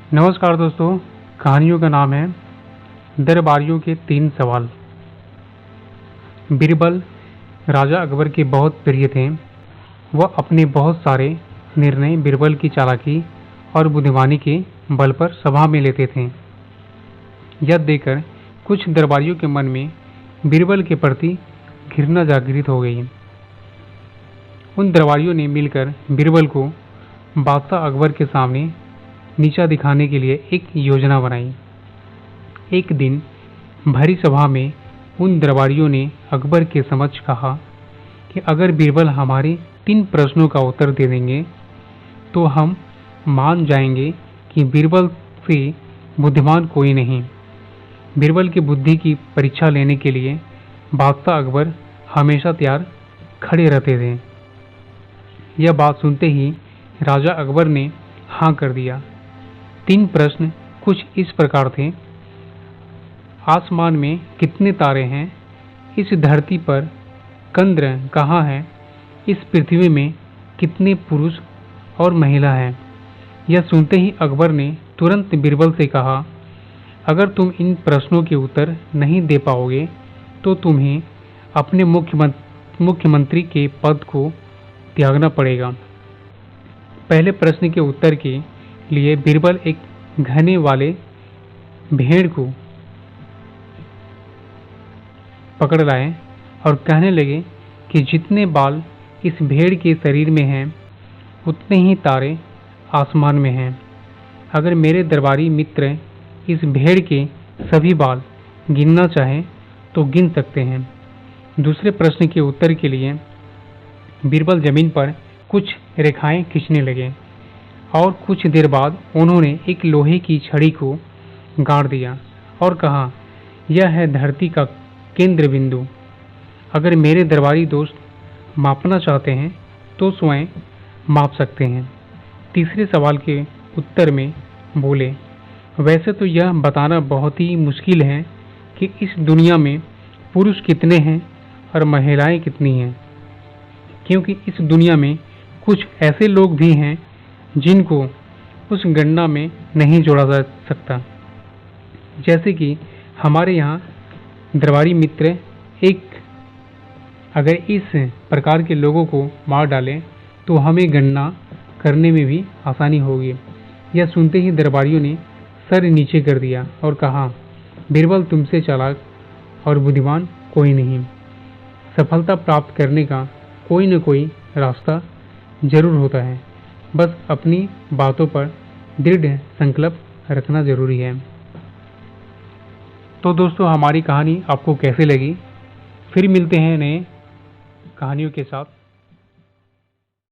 नमस्कार दोस्तों, कहानियों का नाम है दरबारियों के 3 सवाल। बीरबल राजा अकबर के बहुत प्रिय थे। वह अपने बहुत सारे निर्णय बीरबल की चालाकी और बुद्धिमानी के बल पर सभा में लेते थे। यह देखकर कुछ दरबारियों के मन में बीरबल के प्रति घृणा जागृत हो गई। उन दरबारियों ने मिलकर बीरबल को बादशाह अकबर के सामने नीचा दिखाने के लिए एक योजना बनाई। एक दिन भरी सभा में उन दरबारियों ने अकबर के समक्ष कहा कि अगर बीरबल हमारे 3 प्रश्नों का उत्तर दे देंगे तो हम मान जाएंगे कि बीरबल से बुद्धिमान कोई नहीं। बीरबल की बुद्धि की परीक्षा लेने के लिए बादशाह अकबर हमेशा तैयार खड़े रहते थे। यह बात सुनते ही राजा अकबर ने हाँ कर दिया। 3 प्रश्न कुछ इस प्रकार थे। आसमान में कितने तारे हैं? इस धरती पर चंद्र कहाँ है? इस पृथ्वी में कितने पुरुष और महिला हैं? यह सुनते ही अकबर ने तुरंत बीरबल से कहा, अगर तुम इन प्रश्नों के उत्तर नहीं दे पाओगे तो तुम्हें अपने मुख्यमंत्री के पद को त्यागना पड़ेगा। पहले प्रश्न के उत्तर के लिए बीरबल एक घने वाले भेड़ को पकड़ लाए और कहने लगे कि जितने बाल इस भेड़ के शरीर में हैं उतने ही तारे आसमान में हैं। अगर मेरे दरबारी मित्र इस भेड़ के सभी बाल गिनना चाहें तो गिन सकते हैं। दूसरे प्रश्न के उत्तर के लिए बीरबल जमीन पर कुछ रेखाएं खींचने लगे और कुछ देर बाद उन्होंने एक लोहे की छड़ी को गाड़ दिया और कहा, यह है धरती का केंद्र बिंदु। अगर मेरे दरबारी दोस्त मापना चाहते हैं तो स्वयं माप सकते हैं। तीसरे सवाल के उत्तर में बोले, वैसे तो यह बताना बहुत ही मुश्किल है कि इस दुनिया में पुरुष कितने हैं और महिलाएं कितनी हैं, क्योंकि इस दुनिया में कुछ ऐसे लोग भी हैं जिनको उस गणना में नहीं जोड़ा जा सकता। जैसे कि हमारे यहाँ दरबारी मित्र अगर इस प्रकार के लोगों को मार डालें तो हमें गणना करने में भी आसानी होगी। यह सुनते ही दरबारियों ने सर नीचे कर दिया और कहा, बीरबल तुमसे चालाक और बुद्धिमान कोई नहीं। सफलता प्राप्त करने का कोई न कोई रास्ता जरूर होता है, बस अपनी बातों पर दृढ़ संकल्प रखना जरूरी है। तो दोस्तों, हमारी कहानी आपको कैसे लगी? फिर मिलते हैं नए कहानियों के साथ।